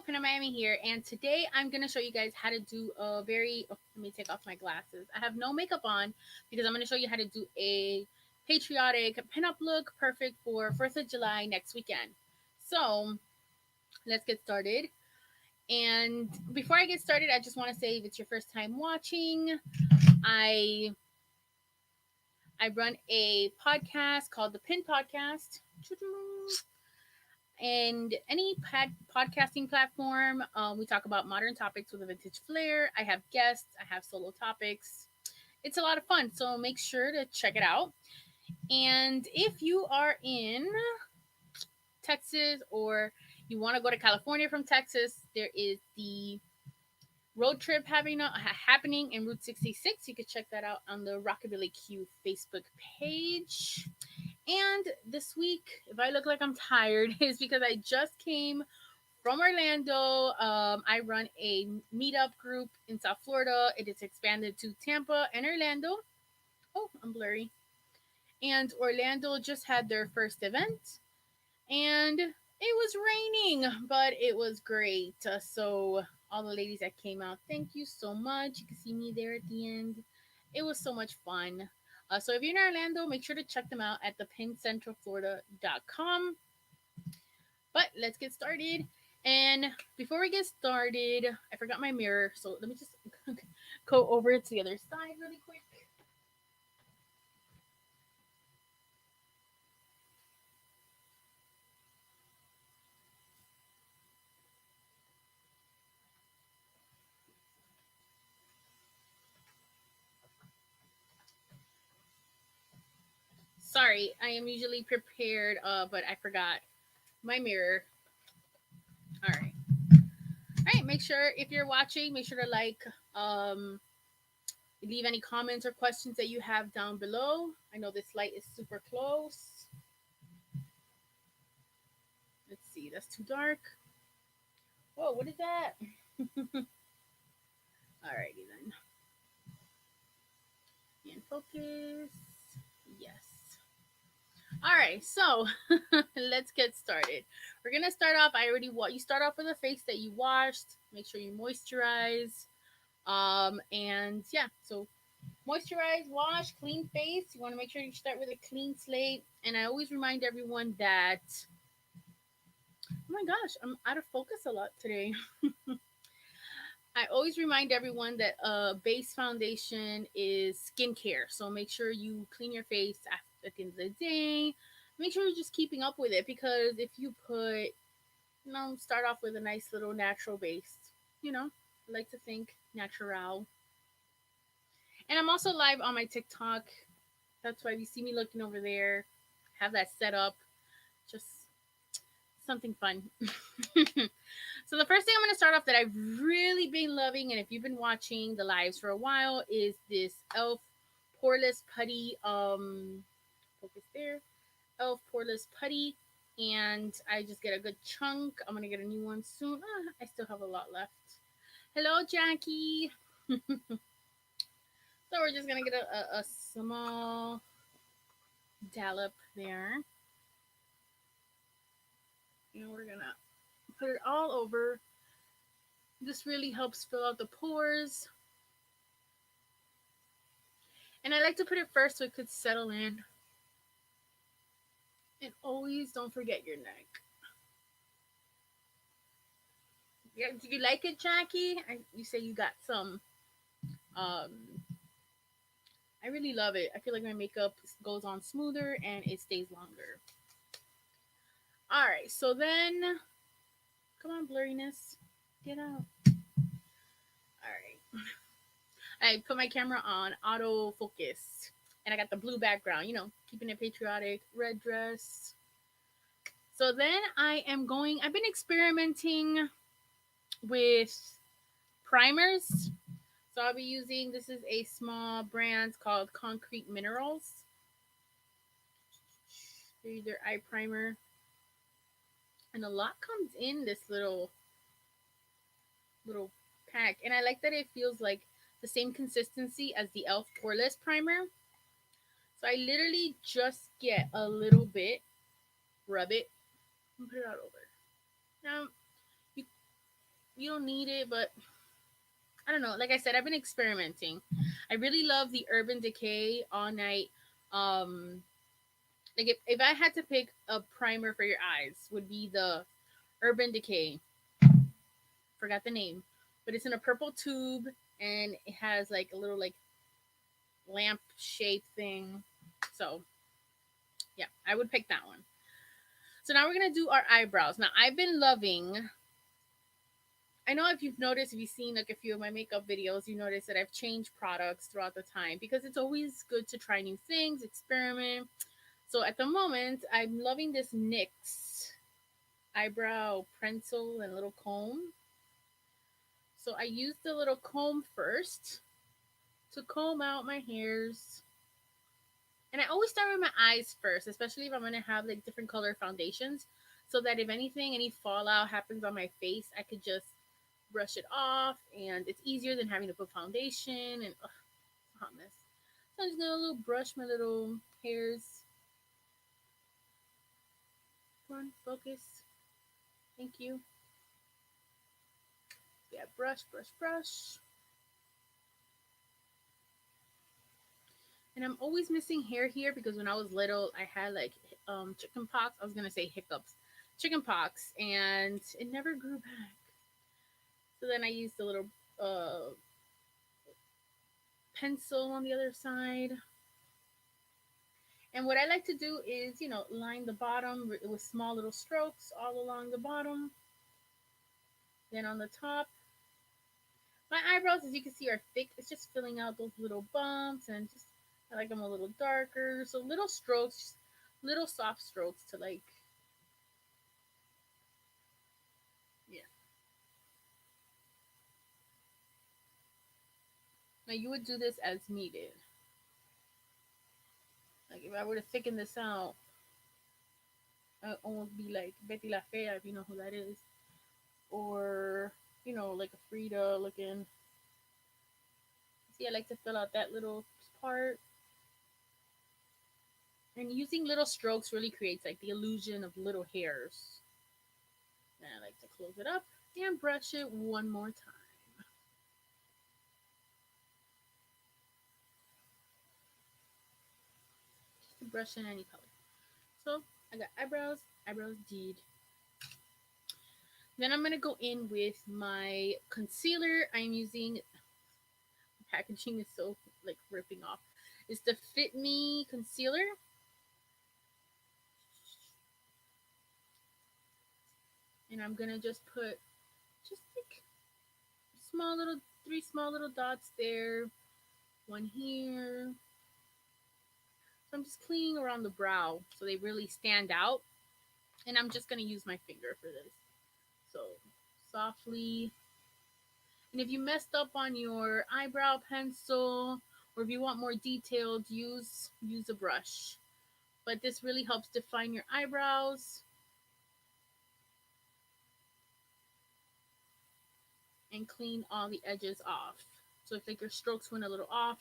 Pinup Miami here, and today I'm gonna show you guys how to do a very. Oh, let me take off my glasses. I have no makeup on because I'm gonna show you how to do a patriotic pinup look, perfect for 4th of July next weekend. So let's get started. And before I get started, I just want to say if it's your first time watching, I I run a podcast called the Pin Podcast. And any podcasting platform. We talk about modern topics with a vintage flair. I have guests, I have solo topics. It's a lot of fun, so make sure to check it out. And if you are in Texas or you want to go to California from Texas, there is the road trip happening in Route 66. You can check that out on the Rockabillaque Facebook page. And this week, if I look like I'm tired, is because I just came from Orlando. I run a meetup group in South Florida. It is expanded to Tampa and Orlando. Oh, I'm blurry. And Orlando just had their first event, and it was raining, but it was great. So, all the ladies that came out, thank you so much. You can see me there at the end. It was so much fun. So, if you're in Orlando, make sure to check them out at thepincentralflorida.com. But let's get started. And before we get started, I forgot my mirror, so let me just go over to the other side really quick. Sorry, I am usually prepared, but I forgot my mirror. All right. All right, make sure if you're watching, make sure to um, leave any comments or questions that you have down below. I know this light is super close. Let's see, that's too dark. Whoa, what is that? Alrighty then. And focus. Yes. All right, so let's get started. We're gonna start off. You start off with a face that you washed. Make sure you moisturize. And yeah, so moisturize, wash, clean face. You want to make sure you start with a clean slate. And I always remind everyone that. Oh my gosh, I'm out of focus a lot today. I always remind everyone that base foundation is skincare. So make sure you clean your face at the end of the day. Make sure you're just keeping up with it because if you start off with a nice little natural base, I like to think natural. And I'm also live on my TikTok. That's why you see me looking over there. Have that set up. Just something fun. So the first thing I'm going to start off that I've really been loving, and if you've been watching the lives for a while, is this Elf Poreless Putty. Focus there. Elf Poreless Putty. And I just get a good chunk. I'm going to get a new one soon. I still have a lot left. Hello, Jackie. So we're just going to get a small dollop there. And we're going to put it all over. This really helps fill out the pores. And I like to put it first so it could settle in. And always don't forget your neck. Yeah, do you like it, Jackie? You say you got some. I really love it. I feel like my makeup goes on smoother and it stays longer. All right, so then, come on, blurriness, get out. All right, I put my camera on autofocus, and I got the blue background. Keeping it patriotic. Red dress. So then I've been experimenting with primers. So I'll be using, this is a small brand called Concrete Minerals. Here's their eye primer. And a lot comes in this little pack. And I like that it feels like the same consistency as the Elf Poreless Primer. So I literally just get a little bit, rub it, and put it all over. Now, You don't need it, but I don't know. Like I said, I've been experimenting. I really love the Urban Decay All Night. Um, like if I had to pick a primer for your eyes, would be the Urban Decay. Forgot the name, but it's in a purple tube and it has like a little like lamp shaped thing. So yeah, I would pick that one. So now we're gonna do our eyebrows. Now I've been loving. I know if you've noticed, if you've seen like a few of my makeup videos, you notice that I've changed products throughout the time because it's always good to try new things, experiment. So at the moment, I'm loving this NYX eyebrow pencil and little comb. So I used the little comb first to comb out my hairs. And I always start with my eyes first, especially if I'm gonna have like different color foundations, so that if anything, any fallout happens on my face, I could just brush it off, and it's easier than having to put foundation and ugh, it's a hot mess. So I'm just gonna little brush my little hairs. Come on, focus. Thank you. Yeah, brush, brush, brush. And I'm always missing hair here because when I was little, I had like chicken pox. I was gonna say hiccups, chicken pox, and it never grew back. So then I used a little uh, pencil on the other side. And what I like to do is, line the bottom with small little strokes all along the bottom. Then on the top, my eyebrows, as you can see, are thick. It's just filling out those little bumps, and just I like them a little darker. So little strokes, little soft strokes to like, yeah. Now you would do this as needed. Like if I were to thicken this out, I'd almost be like Betty La Fea, if you know who that is, or like a Frida looking. See, I like to fill out that little part. And using little strokes really creates like the illusion of little hairs. And I like to close it up and brush it one more time. Just to brush in any color. So I got eyebrows, eyebrows deed. Then I'm gonna go in with my concealer. I'm using the packaging is so like ripping off. It's the Fit Me concealer. And I'm gonna just put just like small little three small little dots there. One here. So I'm just cleaning around the brow so they really stand out. And I'm just going to use my finger for this. So softly. And if you messed up on your eyebrow pencil, or if you want more detailed, use a brush. But this really helps define your eyebrows and clean all the edges off. So if like your strokes went a little off,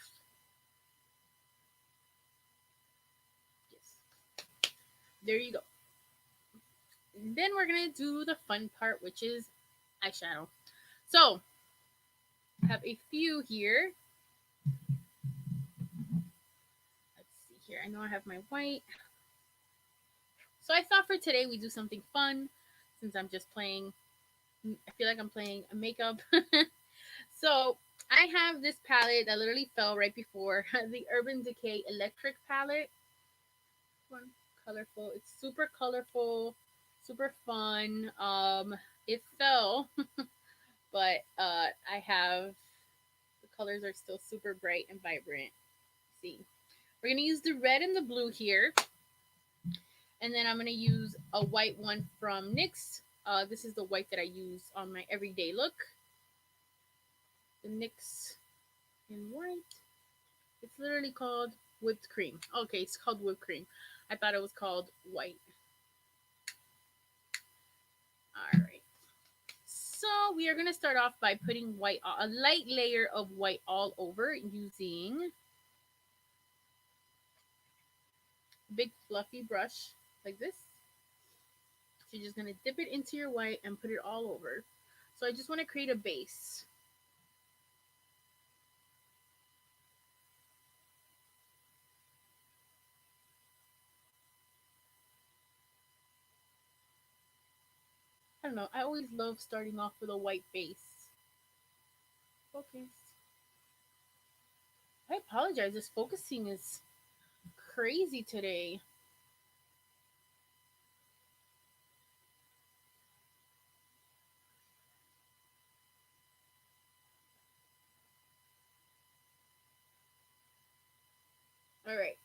yes, there you go. Then we're gonna do the fun part, which is eyeshadow. So I have a few here. Let's see here. I know I have my white. So I thought for today we do something fun since I'm just playing. I feel like I'm playing a makeup. So I have this palette that literally fell right before the Urban Decay Electric palette. One colorful. It's super colorful, super fun. It fell, but I have the colors are still super bright and vibrant. Let's see, we're gonna use the red and the blue here. And then I'm going to use a white one from NYX. This is the white that I use on my everyday look. The NYX in white. It's literally called whipped cream. Okay, it's called whipped cream. I thought it was called white. All right. So we are going to start off by putting white, a light layer of white all over using a big fluffy brush like this. So you're just going to dip it into your white and put it all over. So I just want to create a base. I don't know. I always love starting off with a white base. Focus. I apologize. This focusing is crazy today. All right.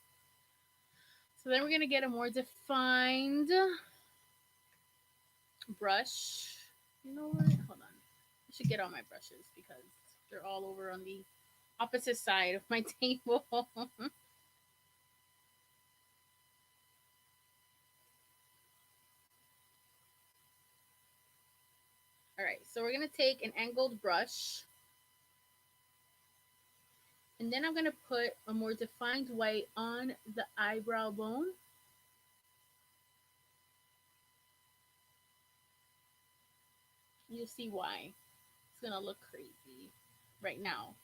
So then we're going to get a more defined brush. You know what? Hold on. I should get all my brushes because they're all over on the opposite side of my table. All right. So we're going to take an angled brush, and then I'm going to put a more defined white on the eyebrow bone. You'll see why. It's going to look crazy right now.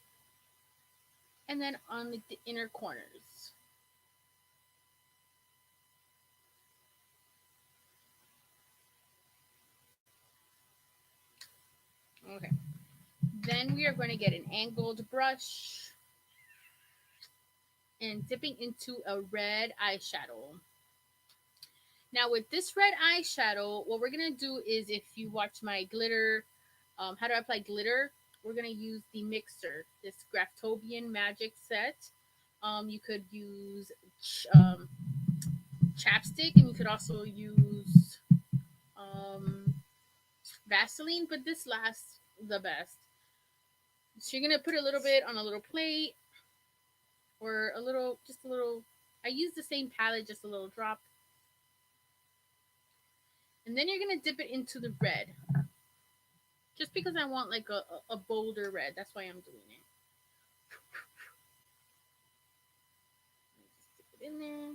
And then on the inner corners. Okay. Then we are going to get an angled brush and dipping into a red eyeshadow. Now with this red eyeshadow, what we're going to do is, if you watch my glitter, how to apply glitter, we're going to use the mixer, this Graftobian magic set. You could use um, chapstick, and you could also use um, Vaseline, but this lasts the best. So you're gonna put a little bit on a little plate, or a little, just a little. I use the same palette, just a little drop, and then you're gonna dip it into the red, just because I want like a bolder red. That's why I'm doing it. Just dip it in there.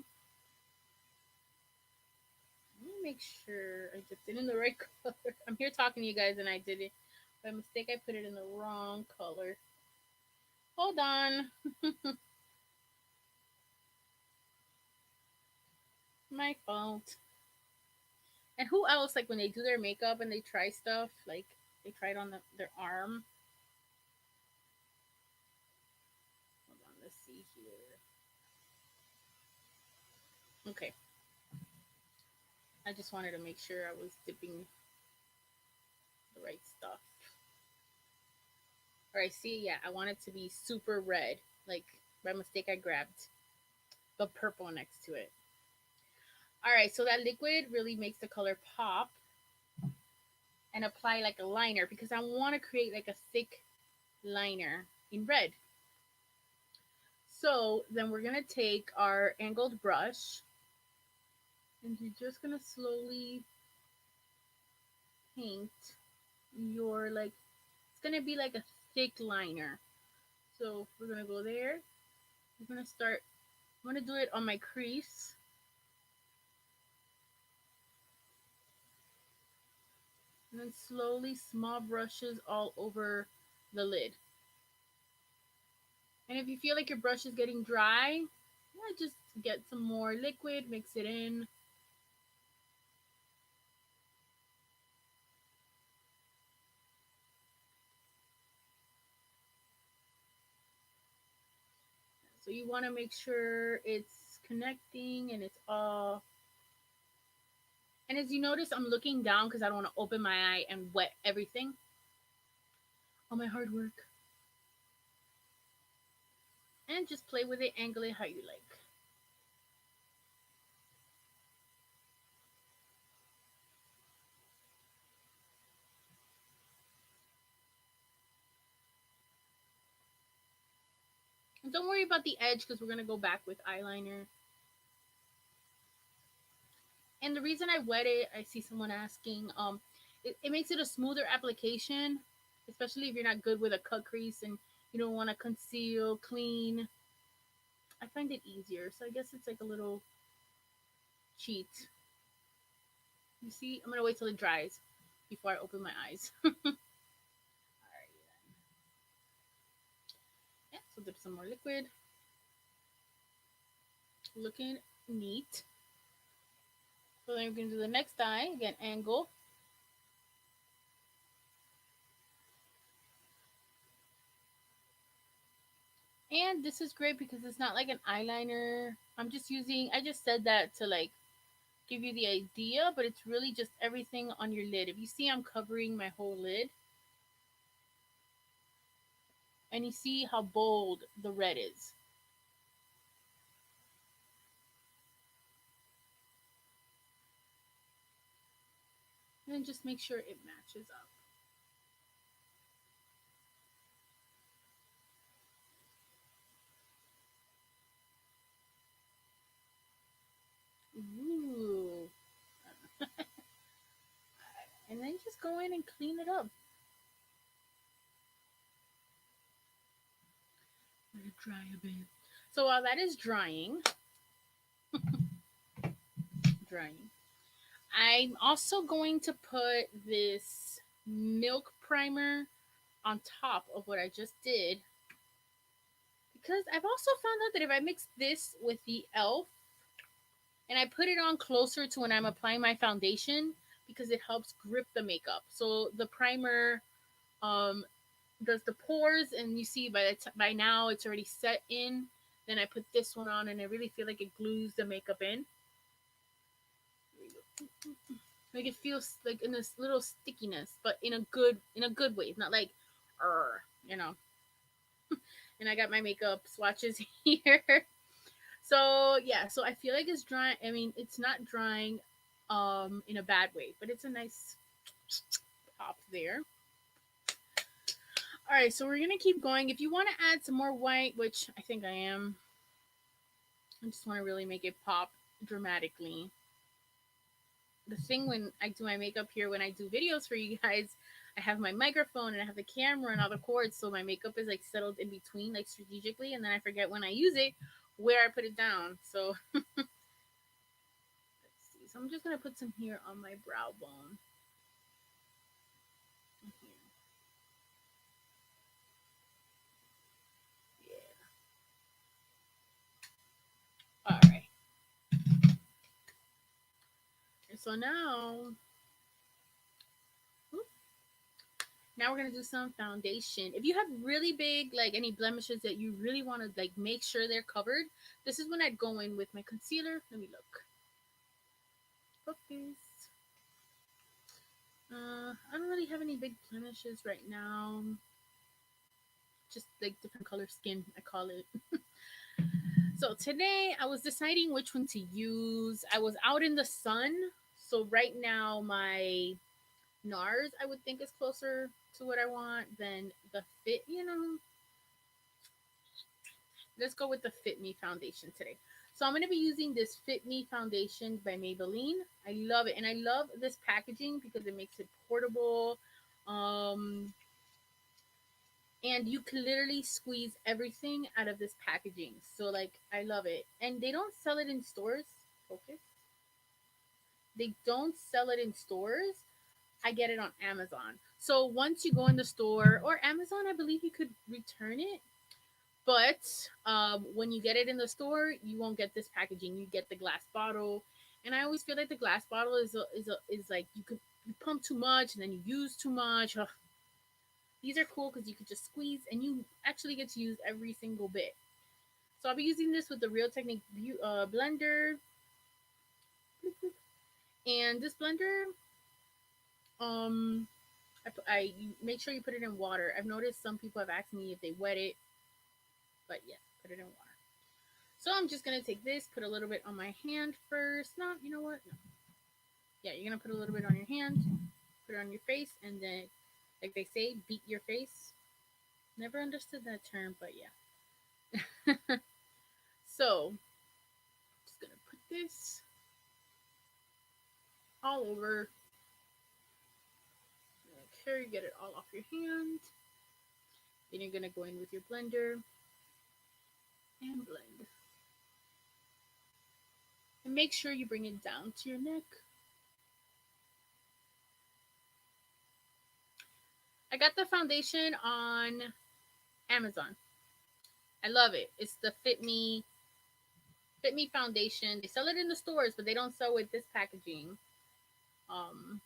Let me make sure I dipped it in the right color. I'm here talking to you guys, and I did it by mistake. I put it in the wrong color. Hold on, my fault. And who else, like when they do their makeup and they try stuff, like they try it on their arm. Hold on, let's see here. Okay, I just wanted to make sure I was dipping the right stuff. All right, see, yeah, I want it to be super red. Like by mistake, I grabbed the purple next to it. All right, so that liquid really makes the color pop, and apply like a liner because I want to create like a thick liner in red. So then we're gonna take our angled brush, and you're just gonna slowly paint your, like, it's gonna be like a thick liner. So we're gonna go there. We're gonna start. I'm gonna do it on my crease, and then slowly small brushes all over the lid. And if you feel like your brush is getting dry, yeah, just get some more liquid, mix it in. So you want to make sure it's connecting and it's all. And as you notice, I'm looking down because I don't want to open my eye and wet everything. All my hard work. And just play with it, angle it how you like. And don't worry about the edge because we're going to go back with eyeliner. And the reason I wet it, I see someone asking, it makes it a smoother application, especially if you're not good with a cut crease and you don't want to conceal, clean. I find it easier. So I guess it's like a little cheat. You see, I'm going to wait till it dries before I open my eyes. So dip some more liquid. Looking neat. So then we're going to do the next eye. Again, angle. And this is great because it's not like an eyeliner. I just said that to like give you the idea, but it's really just everything on your lid. If you see, I'm covering my whole lid. And you see how bold the red is. And then just make sure it matches up. Ooh. And then just go in and clean it up. Let it dry a bit. So while that is drying, I'm also going to put this milk primer on top of what I just did because I've also found out that if I mix this with the elf and I put it on closer to when I'm applying my foundation because it helps grip the makeup. So the primer um, does the pores, and you see by now it's already set in. Then I put this one on, and I really feel like it glues the makeup in. Like it feels like in this little stickiness, but in a good way. It's not like, you know. And I got my makeup swatches here. So yeah, so I feel like it's drying. I mean, it's not drying in a bad way, but it's a nice pop there. All right, so we're gonna keep going. If you want to add some more white, which I think I am, I just want to really make it pop dramatically. The thing when I do my makeup here, when I do videos for you guys, I have my microphone and I have the camera and all the cords, so my makeup is like settled in between, like strategically, and then I forget when I use it where I put it down. So let's see. So I'm just gonna put some here on my brow bone. Here. Yeah. All right. So now we're gonna do some foundation. If you have really big, like any blemishes that you really want to like make sure they're covered, this is when I'd go in with my concealer. Let me look. Focus. I don't really have any big blemishes right now. Just like different color skin, I call it. So today I was deciding which one to use. I was out in the sun, so right now my NARS I would think is closer to what I want than the Fit. Let's go with the Fit Me foundation today. So I'm going to be using this Fit Me foundation by Maybelline. I love it, and I love this packaging because it makes it portable. Um, and you can literally squeeze everything out of this packaging. So like I love it. And they don't sell it in stores. Focus. They don't sell it in stores. I get it on Amazon. So once you go in the store or Amazon, I believe you could return it. But when you get it in the store, you won't get this packaging. You get the glass bottle, and I always feel like the glass bottle is like you pump too much and then you use too much. Ugh. These are cool because you could just squeeze and you actually get to use every single bit. So I'll be using this with the Real Technique blender, and this blender, um, you make sure you put it in water. I've noticed some people have asked me if they wet it, but yeah, put it in water. So I'm just gonna take this, put a little bit on my hand first. No, you know what? No. Yeah, you're gonna put a little bit on your hand, put it on your face, and then, like they say, beat your face. Never understood that term, but yeah. So just gonna put this all over. Make sure you get it all off your hand. Then you're gonna go in with your blender and blend. And make sure you bring it down to your neck. I got the foundation on Amazon. I love it. It's the Fit Me foundation. They sell it in the stores, but they don't sell with this packaging. Um,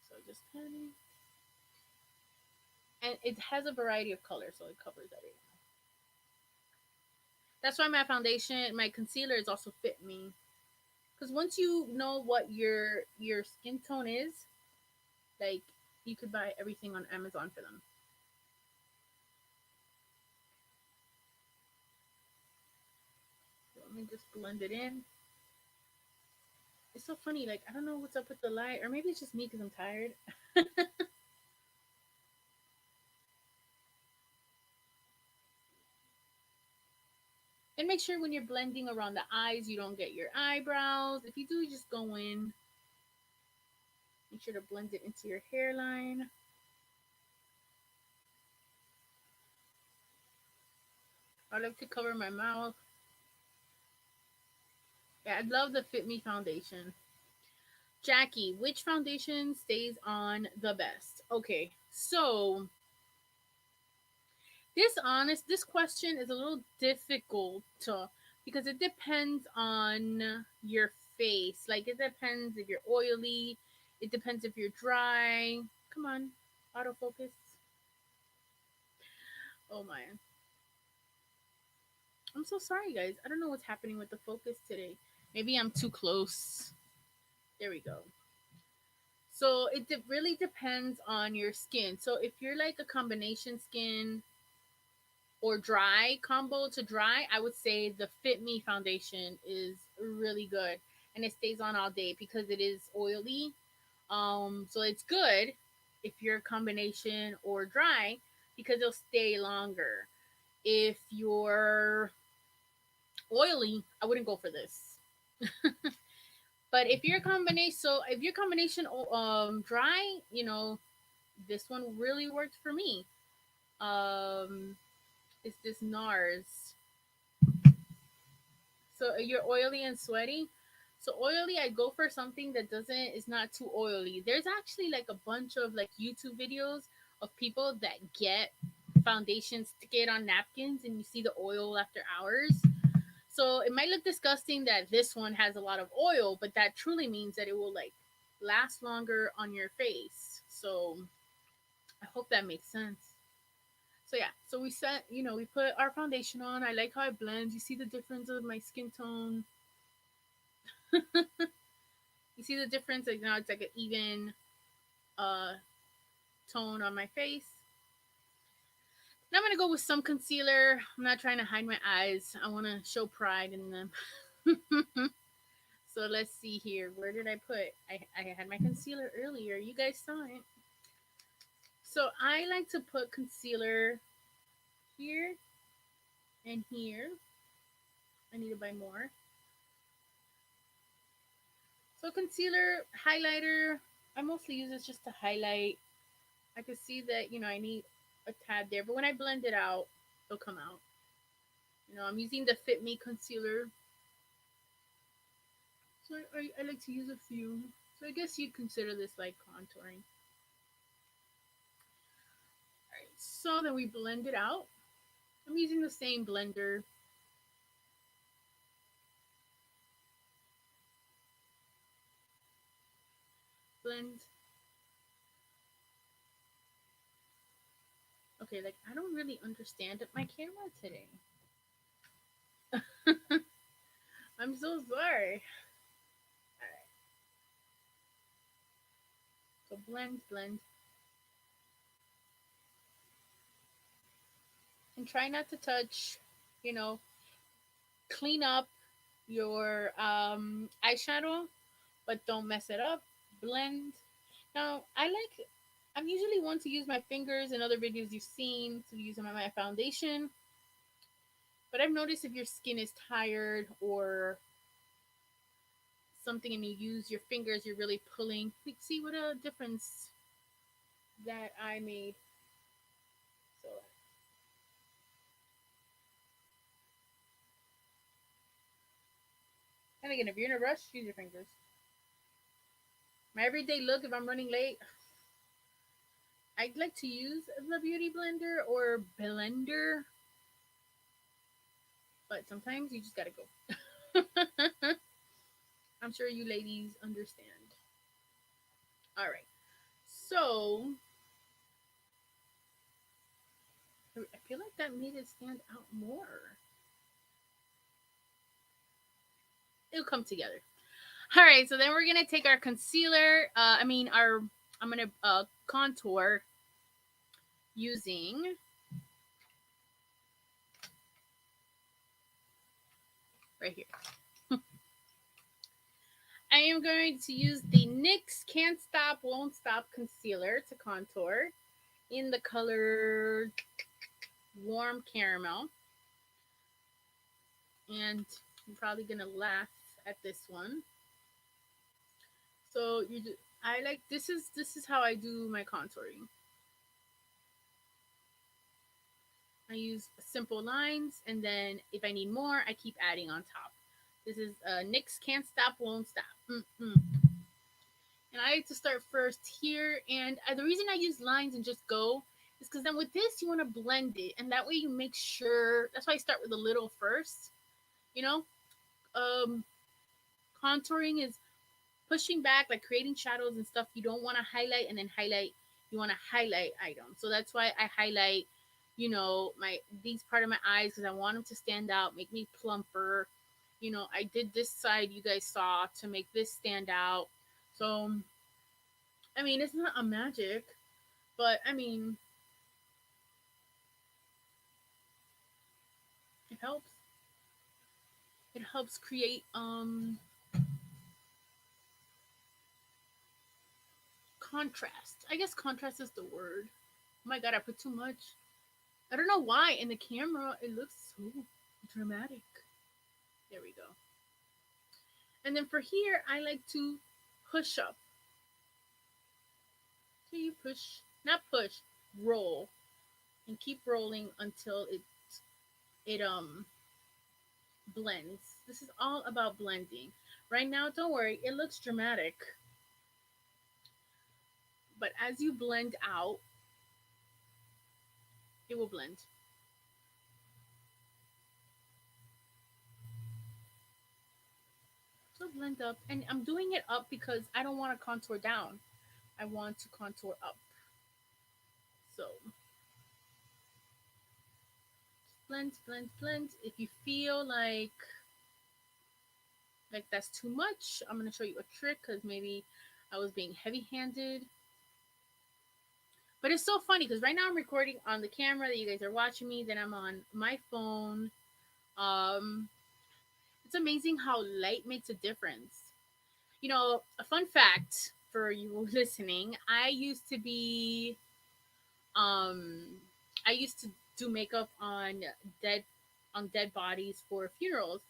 so just kind of, and it has a variety of colors, so it covers everything. That's why my foundation, my concealer is also Fit Me. Because once you know what your skin tone is, like you could buy everything on Amazon for them. So let me just blend it in. It's so funny. Like I don't know what's up with the light, or maybe it's just me because I'm tired. And make sure when you're blending around the eyes, you don't get your eyebrows. If you do, just go in. Make sure to blend it into your hairline. I like to cover my mouth. Yeah, I love the Fit Me foundation. Jackie, which foundation stays on the best? Okay, so this question is a little difficult because it depends on your face. Like it depends if you're oily, it depends if you're dry. Come on, autofocus. Oh my. I'm so sorry guys. I don't know what's happening with the focus today. Maybe I'm too close. There we go. So really depends on your skin. So if you're like a combination skin or dry combo to dry, I would say the Fit Me foundation is really good and it stays on all day because it is oily. So it's good if you're a combination or dry because it'll stay longer. If you're oily, I wouldn't go for this. But if you're combination, so if you're combination dry, this one really worked for me. Um, it's this NARS. So you're oily and sweaty. So oily, I go for something that doesn't is not too oily. There's actually like a bunch of like YouTube videos of people that get foundation, stick it on napkins, and you see the oil after hours. So it might look disgusting that this one has a lot of oil, but that truly means that it will like last longer on your face. So I hope that makes sense. So yeah, so we put our foundation on. I like how it blends. You see the difference of my skin tone. You see the difference? Like now it's like an even uh tone on my face. Now I'm gonna go with some concealer. I'm not trying to hide my eyes. I want to show pride in them. So let's see here. Where did I put? I had my concealer earlier. You guys saw it. So I like to put concealer here and here. I need to buy more. So concealer, highlighter. I mostly use this just to highlight. I can see that I need a tad there, but when I blend it out, it'll come out. I'm using the Fit Me concealer, so I like to use a few. So I guess you'd consider this like contouring. All right, so then we blend it out. I'm using the same blender. Blend. Okay, like I don't really understand my camera today. I'm so sorry. All right, so blend, blend, and try not to touch. You know, clean up your eyeshadow, but don't mess it up. Blend. Now, I'm usually one to use my fingers in other videos you've seen to use them on my foundation. But I've noticed if your skin is tired or something and you use your fingers, you're really pulling. See what a difference that I made. So, and again, if you're in a rush, use your fingers. My everyday look, if I'm running late, I'd like to use the beauty blender or blender, but sometimes you just gotta go. I'm sure you ladies understand. All right. So I feel like that made it stand out more. It'll come together. All right. So then we're gonna take our concealer. I'm gonna contour using right here. I am going to use the NYX Can't Stop, Won't Stop Concealer to contour in the color Warm Caramel. And I'm probably going to laugh at this one. So I like this is how I do my contouring. I use simple lines, and then if I need more, I keep adding on top. This is NYX Can't Stop, Won't Stop. And I like to start first here. And the reason I use lines and just go is because then with this, you want to blend it. And that way you make sure, that's why I start with a little first. You know, um, contouring is pushing back, like creating shadows and stuff. You don't want to highlight and then highlight. You want to highlight items. So that's why I highlight, my these part of my eyes because I want them to stand out, make me plumper. I did this side you guys saw to make this stand out. So I mean, it's not a magic, but I mean, it helps. It helps create contrast. I guess contrast is the word. Oh my god, I put too much. I don't know why in the camera it looks so dramatic. There we go. And then for here, I like to push up. So you push, not push, roll, and keep rolling until it blends. This is all about blending. Right now, don't worry, it looks dramatic, but as you blend out, it will blend. So blend up, and I'm doing it up because I don't want to contour down. I want to contour up. So blend, blend, blend. If you feel like that's too much, I'm gonna show you a trick because maybe I was being heavy-handed. But it's so funny because right now I'm recording on the camera that you guys are watching me. Then I'm on my phone. Um, it's amazing how light makes a difference. A fun fact for you listening: um, I used to do makeup dead on dead bodies for funerals,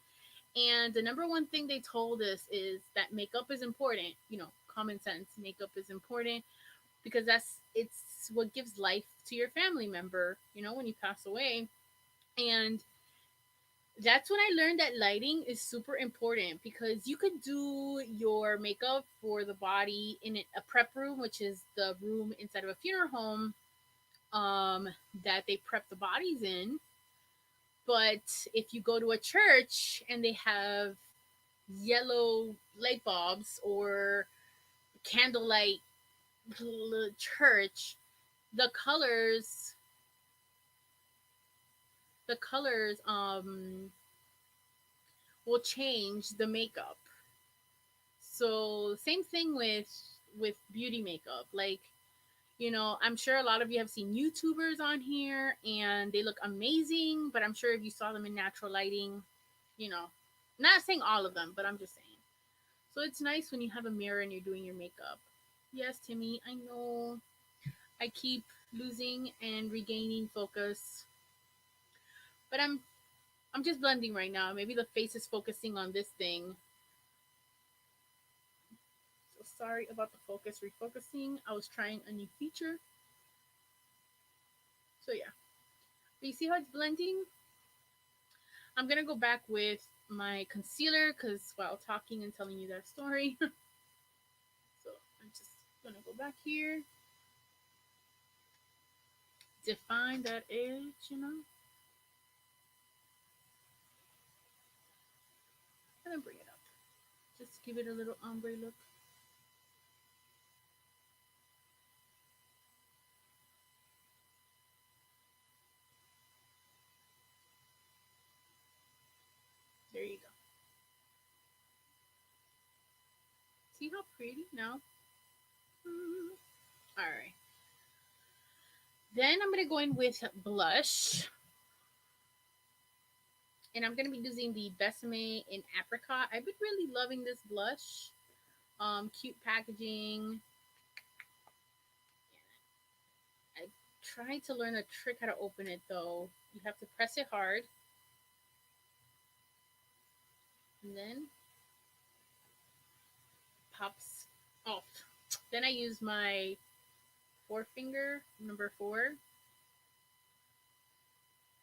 and the number one thing they told us is that makeup is important. Common sense, makeup is important because it's what gives life to your family member. When you pass away, and that's when I learned that lighting is super important because you could do your makeup for the body in a prep room, which is the room inside of a funeral home that they prep the bodies in. But if you go to a church and they have yellow light bulbs or candlelight church, the colors, the colors will change the makeup. So same thing with beauty makeup. I'm sure a lot of you have seen YouTubers on here and they look amazing, but I'm sure if you saw them in natural lighting, you know, not saying all of them, but I'm just saying. So it's nice when you have a mirror and you're doing your makeup. Yes, Timmy, I know. I keep losing and regaining focus. But I'm just blending right now. Maybe the face is focusing on this thing. So sorry about the focus refocusing. I was trying a new feature. So yeah. But you see how it's blending? I'm gonna go back with my concealer because while talking and telling you that story. So I'm just gonna go back here. define that edge, you know, and then bring it up. Just give it a little ombre look. There you go. See how pretty now? All right. Then I'm going to go in with blush. And I'm going to be using the Besame in Apricot. I've been really loving this blush. Cute packaging. I tried to learn a trick how to open it though. You have to press it hard. And then pops off. Then I use my forefinger, number 4.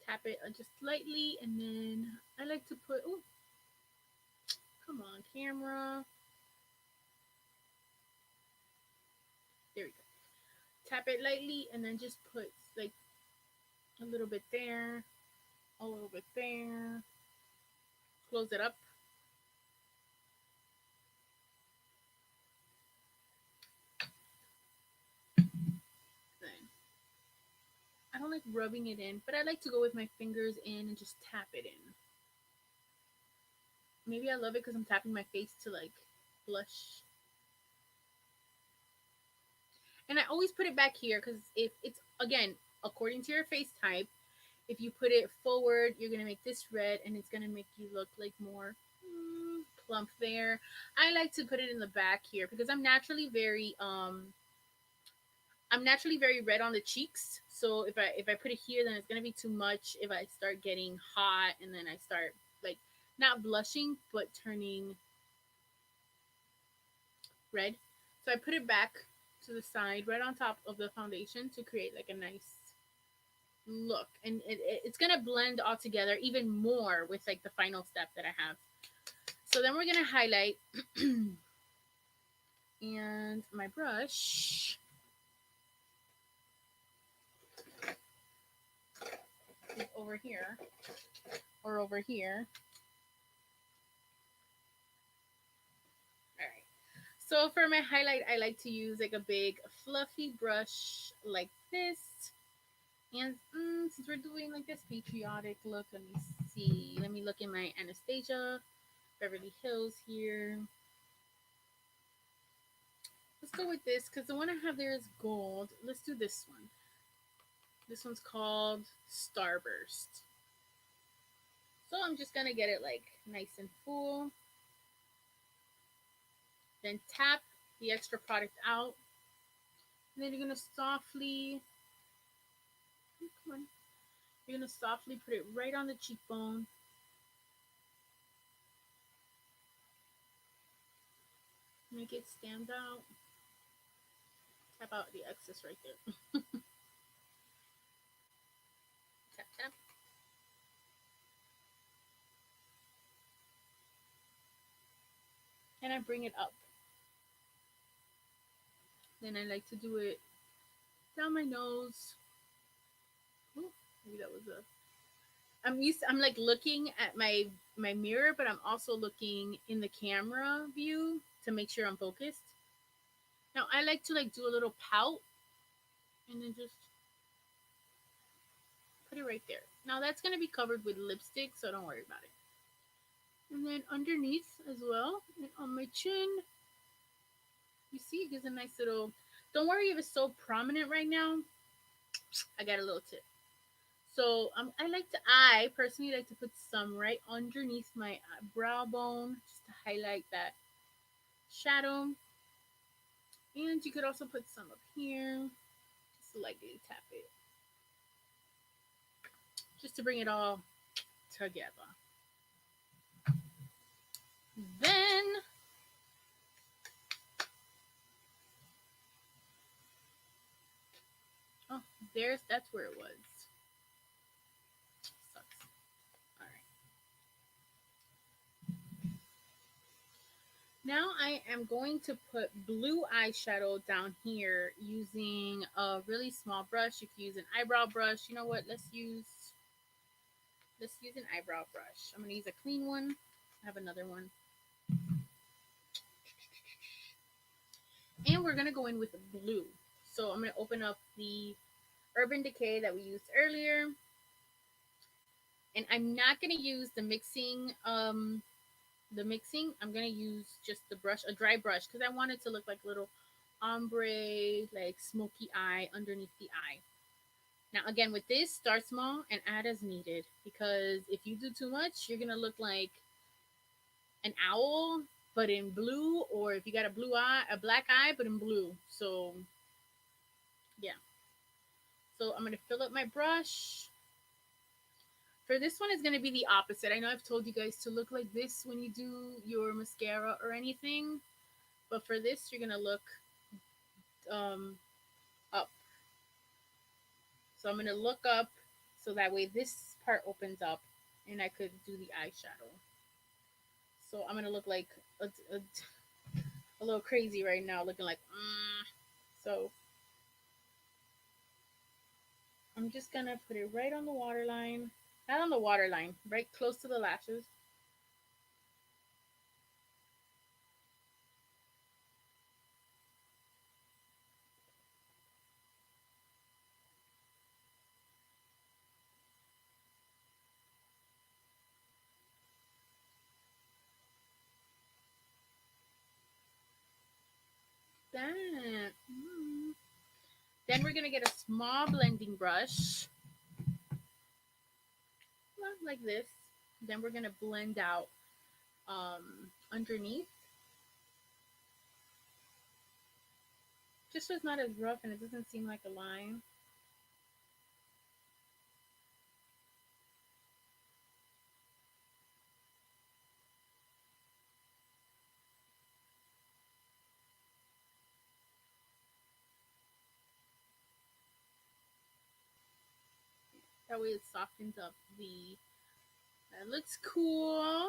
Tap it just lightly. And then I like to put, oh, come on, camera. There we go. Tap it lightly and then just put like a little bit there, a little bit there. Close it up. Then I don't like rubbing it in, but I like to go with my fingers in and just tap it in. Maybe I love it because I'm tapping my face to like blush. And I always put it back here because if it's, again, according to your face type, if you put it forward, you're going to make this red and it's going to make you look like more plump there. I like to put it in the back here because I'm naturally very red on the cheeks. So if I put it here, then it's gonna be too much. If I start getting hot and then I start like not blushing but turning red, so I put it back to the side, right on top of the foundation to create like a nice look, and it's gonna blend all together even more with like the final step that I have. So then we're gonna highlight, and my brush is over here or over here. All right. So for my highlight, I like to use like a big fluffy brush like this. And since we're doing like this patriotic look, let me see. Let me look in my Anastasia Beverly Hills here. Let's go with this because the one I have there is gold. Let's do this one. This one's called Starburst. So I'm just gonna get it like nice and full. Then tap the extra product out. And then you're gonna softly, come on, you're gonna softly put it right on the cheekbone. Make it stand out. Tap out the excess right there. Tap, tap. And I bring it up. Then I like to do it down my nose. Ooh, maybe that was a. I'm like looking at my mirror, but I'm also looking in the camera view to make sure I'm focused. Now I like to like do a little pout and then just put it right there. Now that's gonna be covered with lipstick, so don't worry about it. And then underneath as well, and on my chin, you see it gives a nice little. Don't worry if it's so prominent right now. I got a little tip. So I personally like to put some right underneath my brow bone just to highlight that shadow. And you could also put some up here, just lightly tap it, just to bring it all together. Then oh, that's where it was. Sucks. All right. Now I am going to put blue eyeshadow down here using a really small brush. You can use an eyebrow brush. You know what? Let's use an eyebrow brush. I'm gonna use a clean one. I have another one. And we're gonna go in with blue. So I'm gonna open up the Urban Decay that we used earlier. And I'm not gonna use the mixing. I'm gonna use just the brush, a dry brush, because I want it to look like a little ombre, like smoky eye underneath the eye. Now again, with this, start small and add as needed, because if you do too much, you're gonna look like an owl but in blue, or if you got a black eye but in blue. So yeah. So I'm gonna fill up my brush. For this one, is gonna be the opposite. I know I've told you guys to look like this when you do your mascara or anything, but for this, you're gonna look um, up. So I'm gonna look up so that way this part opens up and I could do the eyeshadow. So I'm gonna look like a little crazy right now, looking like. So I'm just gonna put it right on the waterline. Not on the waterline, right close to the lashes. That. Then we're gonna get a small blending brush, like this. Then we're gonna blend out underneath, just so it's not as rough and it doesn't seem like a line. That way it softens up the. That looks cool.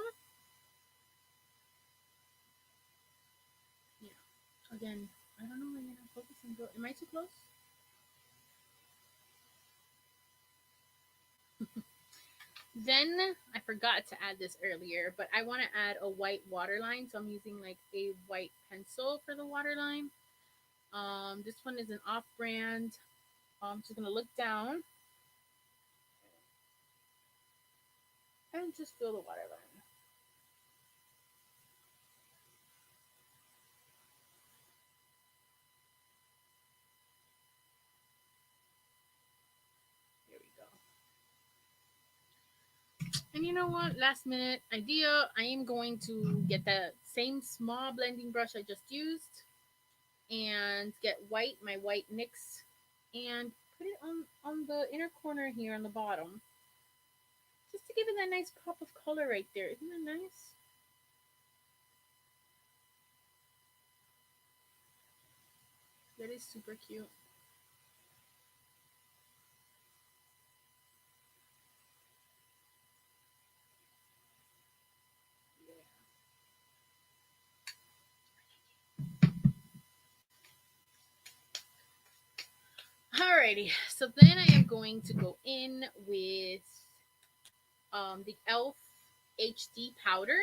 Yeah. Again, I don't know why you're not focusing. Am I too close? Then I forgot to add this earlier, but I want to add a white waterline, so I'm using like a white pencil for the waterline. This one is an off-brand. I'm just gonna look down and just fill the waterline. Here we go. And you know what? Last minute idea. I am going to get that same small blending brush I just used and get my white NYX, and put it on the inner corner here on the bottom, just to give it that nice pop of color right there. Isn't that nice? That is super cute. Alrighty, so then I am going to go in with the Elf HD powder,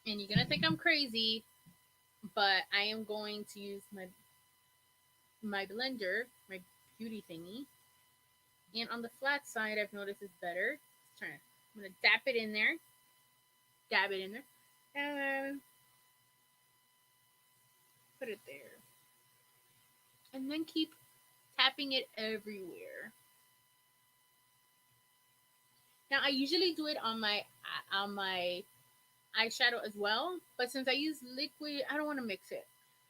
and you're gonna think I'm crazy, but I am going to use my blender, my beauty thingy, and on the flat side, I've noticed is better. I'm gonna dab it in there, and put it there, and then keep tapping it everywhere. Now I usually do it on my eyeshadow as well, but since I use liquid, I don't want to mix it.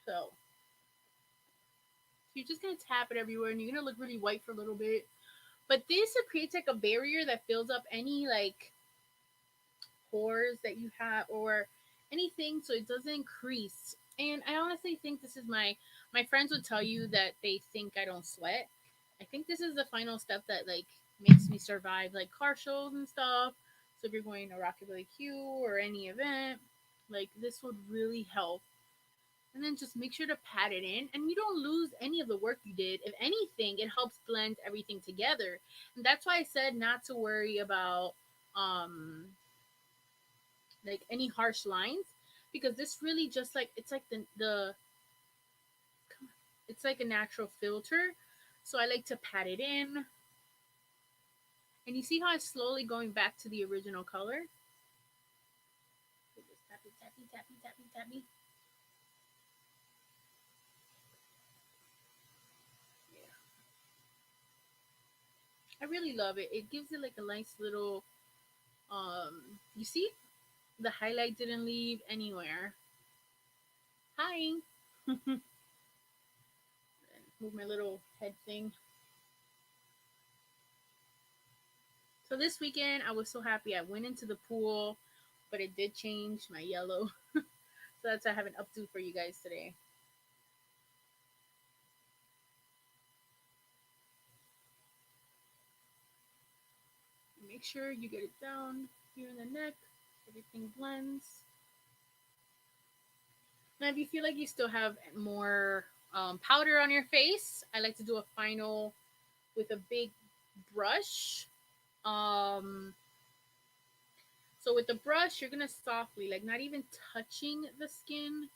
So you're just gonna tap it everywhere, and you're gonna look really white for a little bit. But this creates like a barrier that fills up any like pores that you have or anything, so it doesn't crease. And I honestly think this is my friends would tell you that they think I don't sweat. I think this is the final step that like makes me survive like car shows and stuff. So if you're going to Rockabillaque or any event, Like this would really help. And then just make sure to pat it in, and you don't lose any of the work you did. If anything, it helps blend everything together. And that's why I said not to worry about um like any harsh lines, because this really just like it's like the it's like a natural filter. So I like to pat it in, and you see how it's slowly going back to the original color. Just tappy tappy tappy tappy tappy. Yeah, I really love it. It gives it like a nice little you see the highlight didn't leave anywhere. Hi. Move my little head thing. So this weekend I was so happy. I went into the pool, but it did change my yellow. So that's why I have an updo for you guys today. Make sure you get it down here in the neck. Everything blends. Now, if you feel like you still have more powder on your face, I like to do a final with a big brush. Um, so with the brush, you're gonna softly, like not even touching the skin.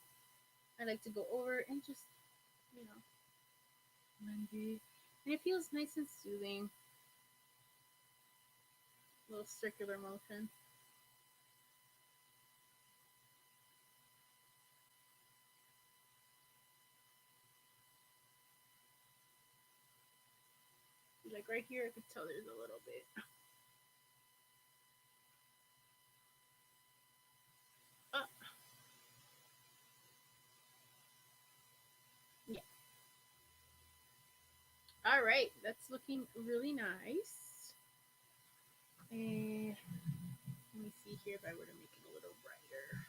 I like to go over and just, you know, blend it, and it feels nice and soothing. A little circular motion. Like right here, I could tell there's a little bit. Uh, yeah. All right, that's looking really nice. And let me see here if I were to make it a little brighter.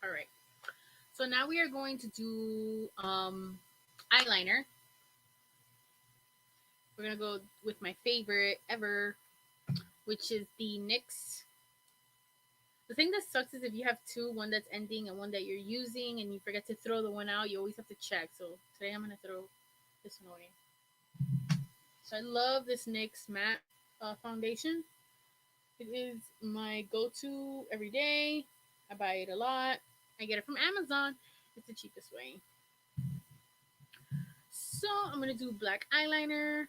All right. So now we are going to do eyeliner. We're gonna go with my favorite ever, which is the NYX. The thing that sucks is if you have two, one that's ending and one that you're using, and you forget to throw the one out, you always have to check. So today I'm gonna throw this one away. So I love this NYX matte foundation. It is my go-to every day. I buy it a lot. I get it from Amazon. It's the cheapest way. So I'm gonna do black eyeliner.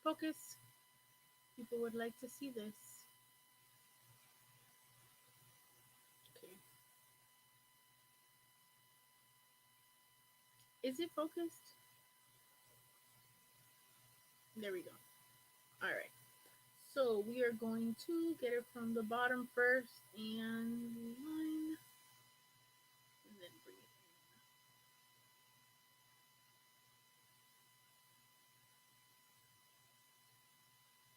Focus. People would like to see this. Okay. Is it focused? There we go. All right. So we are going to get it from the bottom first and line, and then bring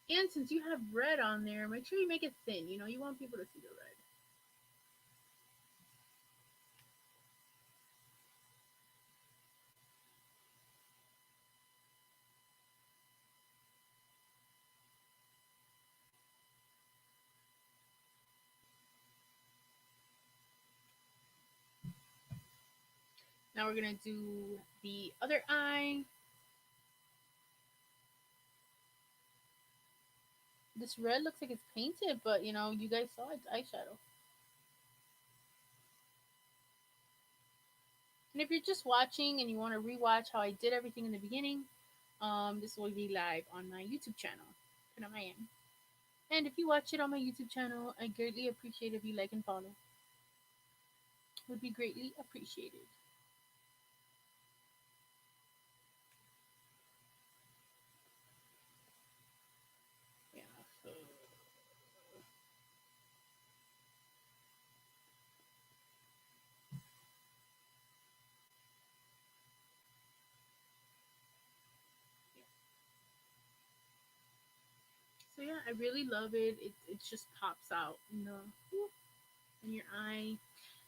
it in. And since you have red on there, make sure you make it thin. You know, you want people to see the red. Now we're gonna do the other eye. This red looks like it's painted, but you know, you guys saw it's eyeshadow. And if you're just watching and you want to rewatch how I did everything in the beginning, this will be live on my YouTube channel, Pinup Miami. And if you watch it on my YouTube channel, I greatly appreciate if you like and follow. Would be greatly appreciated. Yeah. So, yeah. So yeah, I really love it. It just pops out in your eye.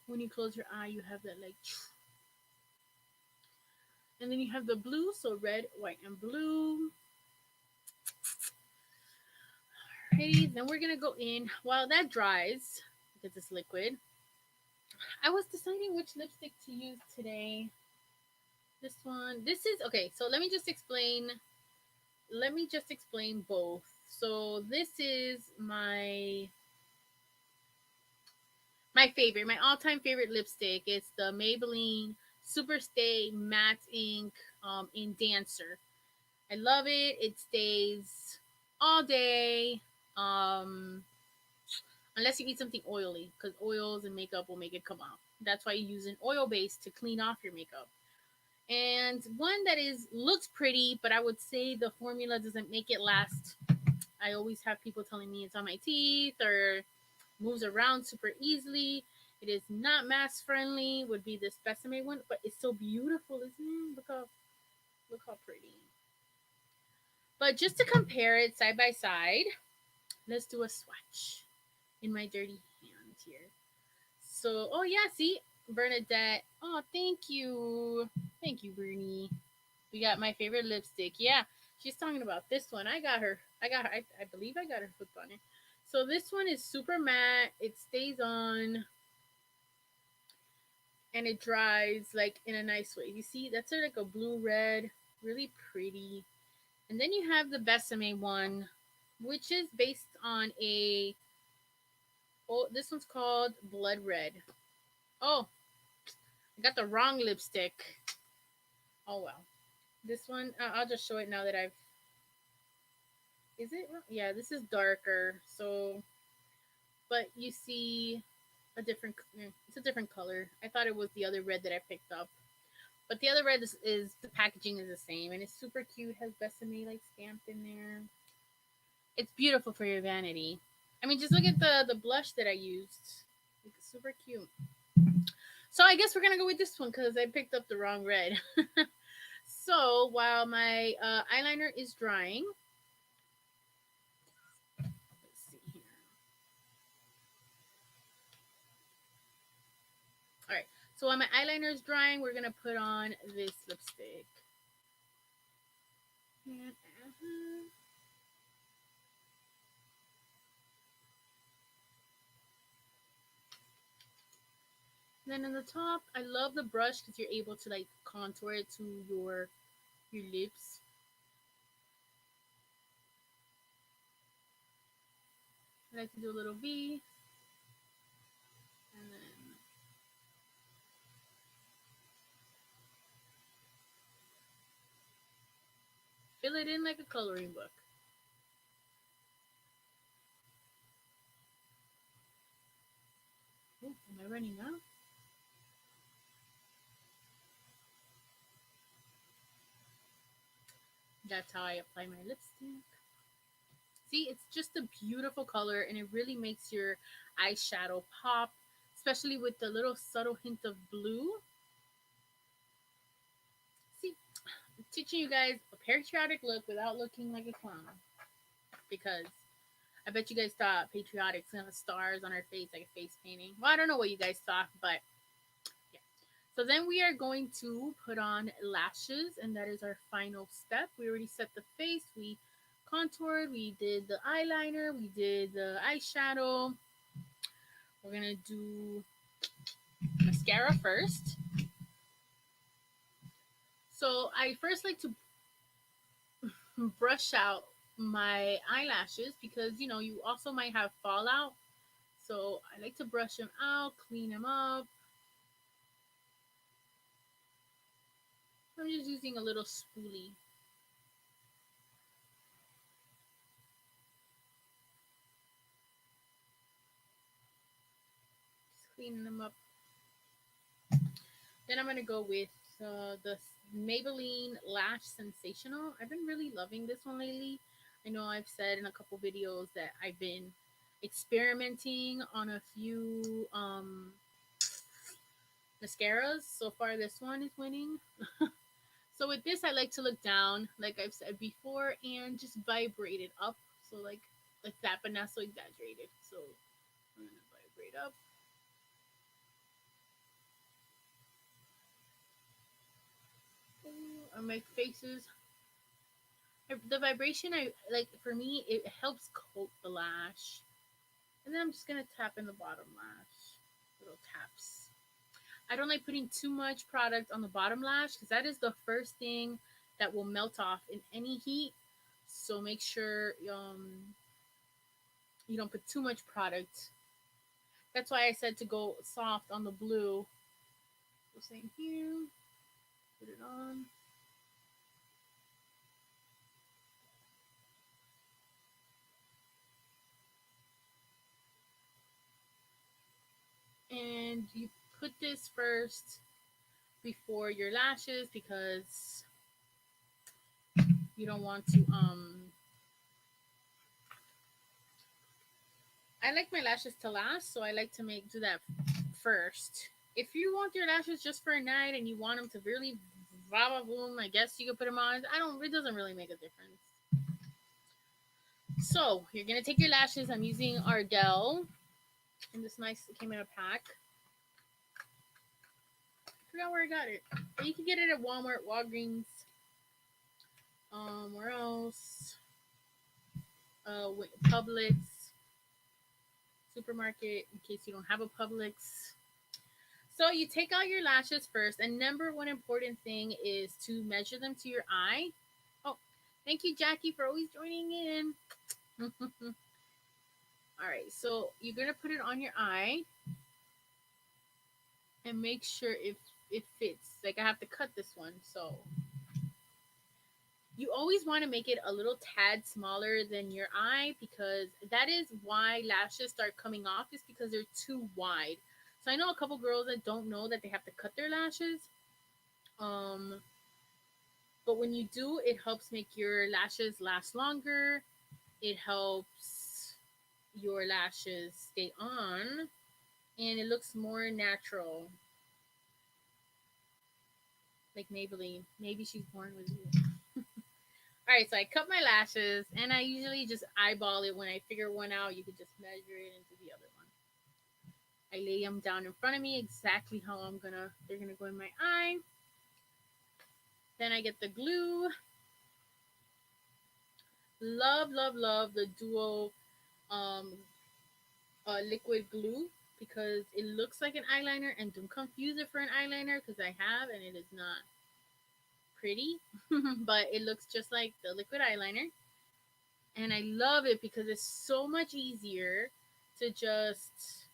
When you close your eye, you have that like And then you have the blue, so red, white, and blue. Alrighty, then we're gonna go in while that dries because it's liquid. I was deciding which lipstick to use today. This one. This is okay. So let me just explain. Let me just explain both. So this is my favorite, my all-time favorite lipstick. It's the Maybelline Superstay Matte Ink in Dancer. I love it. It stays all day. Um, unless you eat something oily, because oils and makeup will make it come off. That's why you use an oil base to clean off your makeup. And one that is looks pretty, but I would say the formula doesn't make it last. I always have people telling me it's on my teeth or moves around super easily. It is not mass friendly. Would be this Besame one, but it's so beautiful, isn't it? Look how pretty. But just to compare it side by side, let's do a swatch in my dirty hand here. So, oh yeah, see, Bernadette. Oh, thank you, Bernie. We got my favorite lipstick. Yeah, she's talking about this one. I got her. I believe I got her hooked on it. So this one is super matte. It stays on and it dries like in a nice way. You see, that's sort of like a blue red, really pretty. And then you have the Besame one, which is based on a. Oh, this one's called Blood Red. Oh, I got the wrong lipstick. Oh well. This one, I'll just show it now that I've. Is it? Yeah, this is darker. So, but you see a different. It's a different color. I thought it was the other red that I picked up, but the other red is the packaging is the same and it's super cute. Has Besame like stamped in there. It's beautiful for your vanity. I mean, just look at the blush that I used. It's super cute. So I guess we're gonna go with this one because I picked up the wrong red. So while my eyeliner is drying, let's see here. All right. So while my eyeliner is drying, we're gonna put on this lipstick. Then on the top, I love the brush because you're able to like contour it to your lips. I like to do a little V and then fill it in like a coloring book. Oh, am I running out? That's how I apply my lipstick. See, it's just a beautiful color and it really makes your eyeshadow pop, especially with the little subtle hint of blue. See, I'm teaching you guys a patriotic look without looking like a clown because I bet you guys thought Patriotic's gonna have stars on her face like a face painting. Well, I don't know what you guys thought, but yeah. So then we are going to put on lashes, and that is our final step. We already set the face, we contoured, we did the eyeliner, we did the eyeshadow. We're gonna do mascara first. So I first like to brush out my eyelashes because you also might have fallout. So I like to brush them out, clean them up. I'm just using a little spoolie. Just cleaning them up. Then I'm gonna go with the Maybelline Lash Sensational. I've been really loving this one lately. I know I've said in a couple videos that I've been experimenting on a few mascaras. So far, this one is winning. So with this, I like to look down, like I've said before, and just vibrate it up. So like that, but not so exaggerated. So I'm gonna vibrate up. or make faces. The vibration, I like for me, it helps coat the lash. And then I'm just gonna tap in the bottom lash, little taps. I don't like putting too much product on the bottom lash because that is the first thing that will melt off in any heat. So make sure you don't put too much product. That's why I said to go soft on the blue. So same here, put it on. And you put this first before your lashes because you don't want to I like my lashes to last, so I like to make do that first. If you want your lashes just for a night and you want them to really va boom, I guess you could put them on. I don't. It doesn't really make a difference. So you're gonna take your lashes. I'm using Ardell, and this nice. It came in a pack. I forgot where I got it. But you can get it at Walmart, Walgreens. Where else? Publix, supermarket. In case you don't have a Publix. So you take out your lashes first, and number one important thing is to measure them to your eye. Oh, thank you, Jackie, for always joining in. All right, so you're gonna put it on your eye and make sure if it fits. Like I have to cut this one, so you always want to make it a little tad smaller than your eye because that is why lashes start coming off is because they're too wide. So I know a couple girls that don't know that they have to cut their lashes. Um, but when you do, it helps make your lashes last longer. It helps your lashes stay on and it looks more natural. Like Maybelline. Maybe she's born with you. All right, so I cut my lashes and I usually just eyeball it. When I figure one out, you could just measure it into the other one. I lay them down in front of me exactly how they're gonna go in my eye. Then I get the glue. Love, love, love the duo um, liquid glue because it looks like an eyeliner, and don't confuse it for an eyeliner because I have and it is not pretty, but it looks just like the liquid eyeliner. And I love it because it's so much easier to just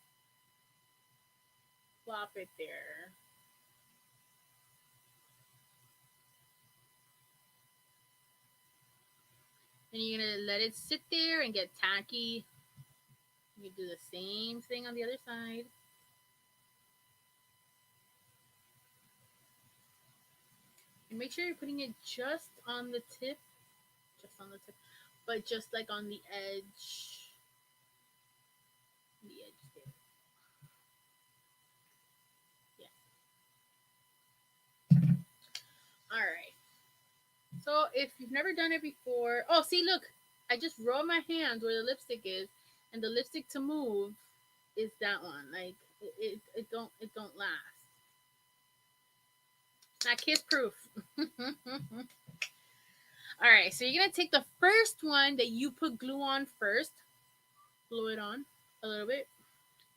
plop it there. And you're gonna let it sit there and get tacky. You do the same thing on the other side. And make sure you're putting it just on the tip, just on the tip, but just like on the edge there. Yeah. All right. So if you've never done it before, oh, see, look, I just rub my hands where the lipstick is, and the lipstick to move is that one. Like it don't last. It's not kiss proof. All right, so you're gonna take the first one that you put glue on first, glue it on a little bit.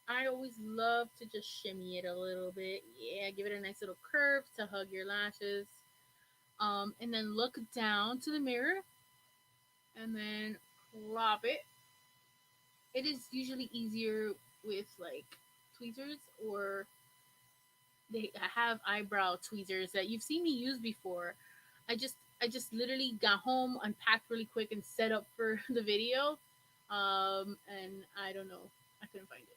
I always love to just shimmy it a little bit. Yeah, give it a nice little curve to hug your lashes. And then look down to the mirror and then plop it. It is usually easier with like tweezers, or they have eyebrow tweezers that you've seen me use before. I just literally got home, unpacked really quick, and set up for the video. And I don't know, I couldn't find it.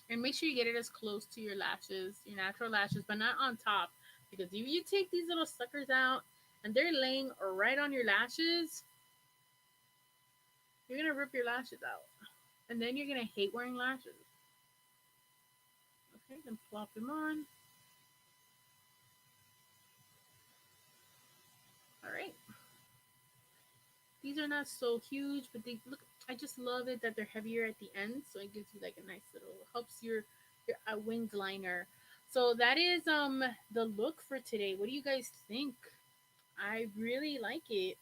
And make sure you get it as close to your lashes, your natural lashes, but not on top. Because if you take these little suckers out and they're laying right on your lashes, you're gonna rip your lashes out. And then you're gonna hate wearing lashes. Okay, then plop them on. All right. These are not so huge, but they look. I just love it that they're heavier at the end, so it gives you like a nice little helps your winged liner. So that is the look for today. What do you guys think? I really like it.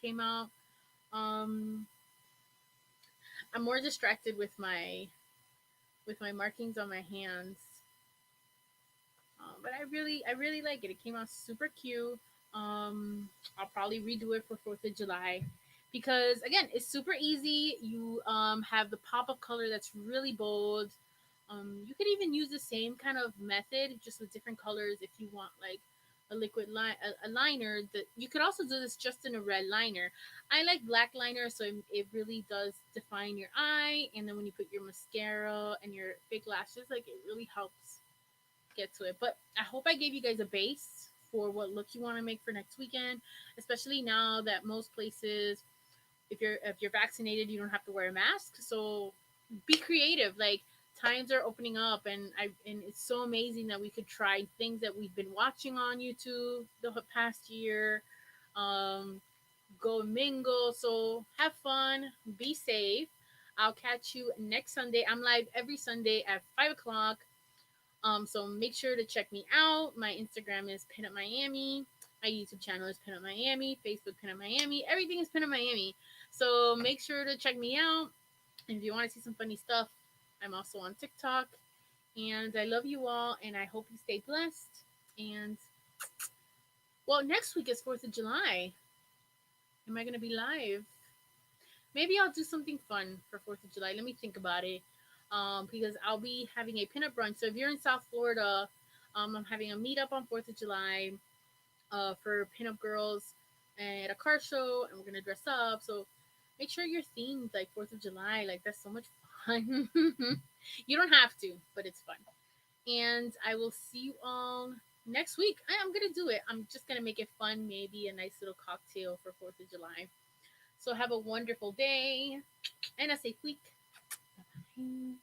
Came out um I'm more distracted with my markings on my hands. But I really like it. It came out super cute. I'll probably redo it for 4th of July because again, it's super easy. You have the pop of color that's really bold. You could even use the same kind of method just with different colors if you want like a liquid line a liner. That you could also do this just in a red liner. I like black liner, so it really does define your eye. And then when you put your mascara and your fake lashes, like it really helps get to it. But I hope I gave you guys a base for what look you want to make for next weekend, especially now that most places, if you're vaccinated, you don't have to wear a mask. So be creative. Like times are opening up, and it's so amazing that we could try things that we've been watching on YouTube the past year. Um, Go mingle. So have fun. Be safe. I'll catch you next Sunday. I'm live every Sunday at 5 o'clock. So make sure to check me out. My Instagram is Pinup Miami. My YouTube channel is Pinup Miami. Facebook Pinup Miami. Everything is Pinup Miami. So make sure to check me out. And if you want to see some funny stuff, I'm also on TikTok. And I love you all, and I hope you stay blessed. And well, next week is 4th of July. Am I gonna be live? Maybe I'll do something fun for 4th of July. Let me think about it. Because I'll be having a pinup brunch. So if you're in South Florida, I'm having a meetup on 4th of July for pinup girls at a car show, and we're gonna dress up. So make sure you're themed like 4th of July. Like that's so much fun. You don't have to, but it's fun. And I will see you all next week. I'm gonna do it. I'm just gonna make it fun. Maybe a nice little cocktail for 4th of July. So have a wonderful day and a safe week. Bye.